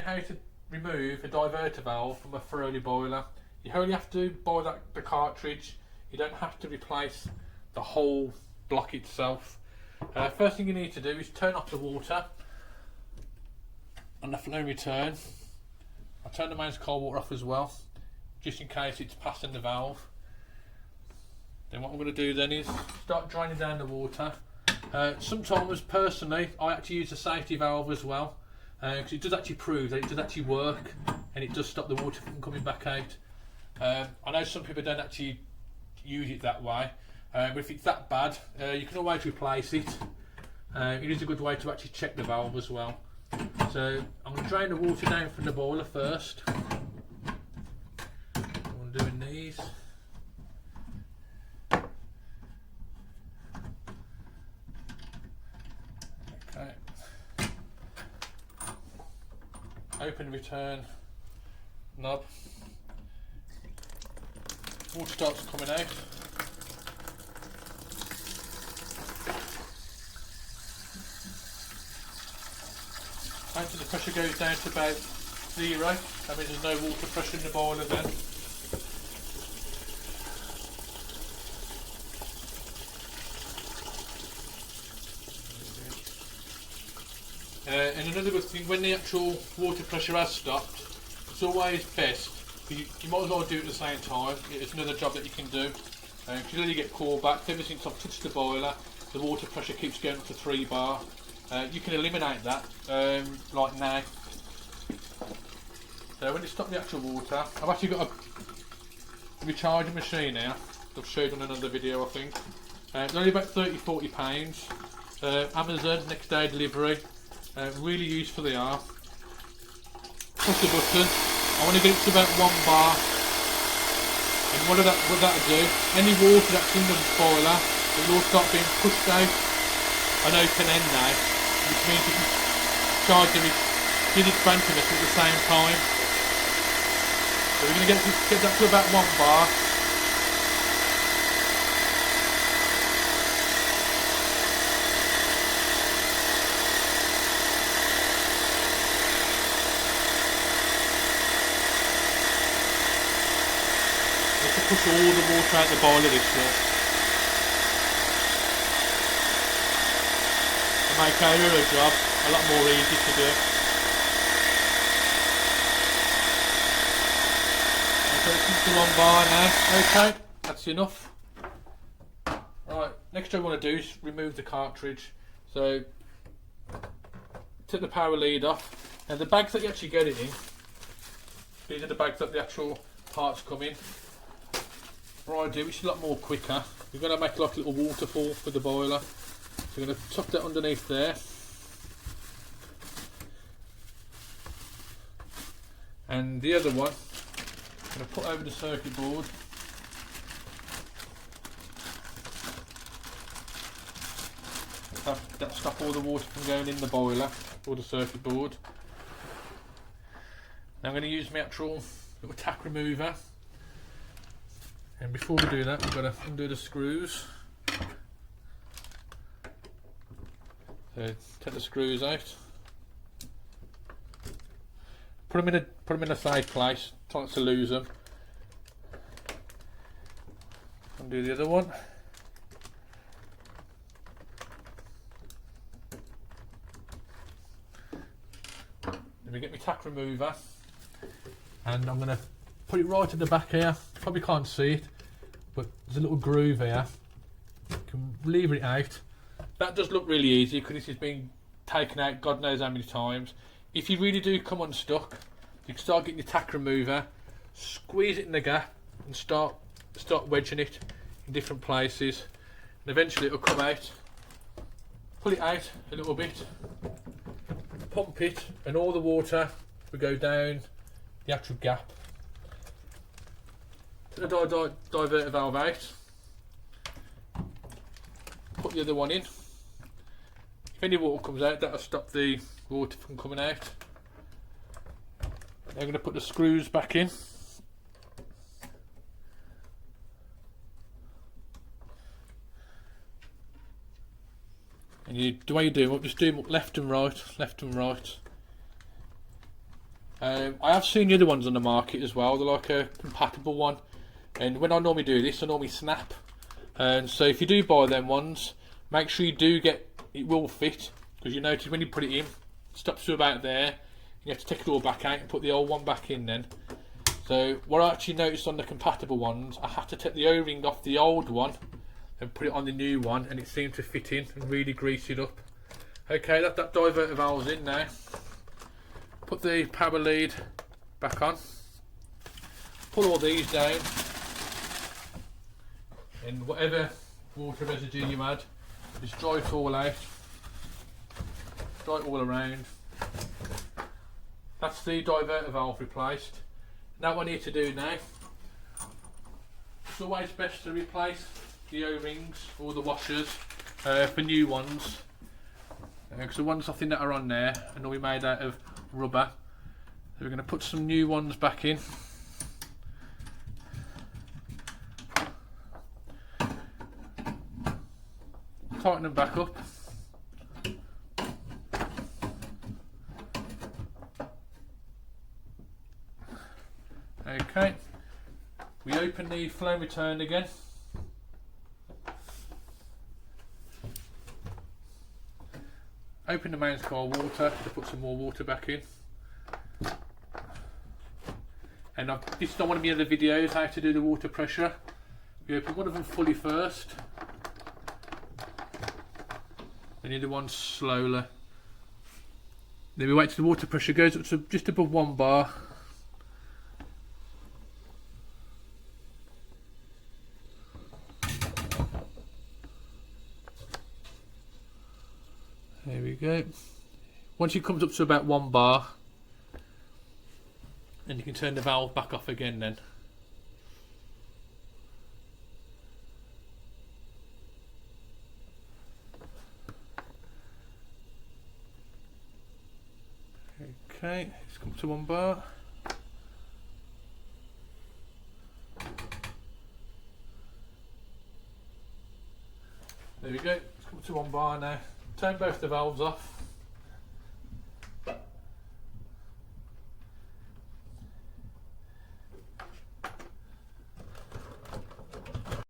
how to remove a diverter valve from a Ferroli boiler. You only have to buy the cartridge. You don't have to replace the whole block itself. First thing you need to do is turn off the water on the flow return. I'll turn the mains cold water off as well, just in case it's passing the valve. Then what I'm going to do then is start draining down the water. Sometimes, personally, I actually use a safety valve as well, because it does actually prove that it does actually work and it does stop the water from coming back out. I know some people don't actually use it that way, but if it's that bad, you can always replace it. It is a good way to actually check the valve as well. So I'm going to drain the water down from the boiler first. I'm doing these. Okay. Open return knob. Water starts coming out. Until the pressure goes down to about 0, that means there's no water pressure in the boiler then. And another good thing, when the actual water pressure has stopped, it's always best, you might as well do it at the same time. It's another job that you can do. Because you get called back. Ever since I've touched the boiler, the water pressure keeps going up to 3 bar. You can eliminate that, like now. So when you stop the actual water, I've actually got a recharging machine here. I've showed on another video, I think. It's only about £30–40. Amazon, next day delivery. Really useful they are. Push the button. I want to get it to about 1 bar. And what that'll do, any water that's in the boiler, it will start being pushed out an open end now, which means you can charge the unit crankiness at the same time. So we're going to get that to about 1 bar. Push all the water out the boiler this way. And make our job a lot more easy to do. Okay, it comes to 1 bar now. Okay, that's enough. Right, next thing I want to do is remove the cartridge. So, take the power lead off. Now the bags that you actually get it in, these are the bags that the actual parts come in. What I do, which is a lot more quicker, we're going to make like a little waterfall for the boiler. So we're going to tuck that underneath there. And the other one, I'm going to put over the circuit board. That'll stop all the water from going in the boiler or the circuit board. Now I'm going to use my actual little tack remover. And before we do that, we've got to undo the screws. So take the screws out. Put them in a safe place, try not to lose them. Undo the other one. Then we get my tack remover, and I'm going to put it right at the back here. You probably can't see it, but there's a little groove here. You can lever it out. That does look really easy because this has been taken out God knows how many times. If you really do come unstuck, you can start getting your tack remover, squeeze it in the gap, and start wedging it in different places. And eventually it'll come out. Pull it out a little bit, pump it, and all the water will go down the actual gap. Take the diverter valve out, put the other one in. If any water comes out, that'll stop the water from coming out. I'm going to put the screws back in. And the way you do them, just do them left and right, left and right. I have seen the other ones on the market as well. They're like a compatible one, and when I normally do this, I normally snap. And so if you do buy them ones, make sure you do get it will fit, because you notice when you put it in, it stops to about there. You have to take it all back out and put the old one back in then. So what I actually noticed on the compatible ones, I had to take the O-ring off the old one and put it on the new one, and it seemed to fit in and really grease it up. Okay, that diverter valve's in now. Put the power lead back on. Pull all these down, and whatever water residue you add, just dry it all out. Dry it all around. That's the diverter valve replaced. Now what I need to do now, it's always best to replace the O-rings or the washers for new ones, because the ones I think that are on there are normally made out of rubber. So we're going to put some new ones back in. Tighten them back up. Okay, we open the flame return again. Open the mains coil water to put some more water back in. And this is not one of the other videos how to do the water pressure. We open one of them fully first, and the other one slowly. Then we wait till the water pressure goes up to just above 1 bar. There we go. Once it comes up to about 1 bar, and you can turn the valve back off again then. Okay, it's come to 1 bar. There we go, it's come to 1 bar now. Turn both the valves off.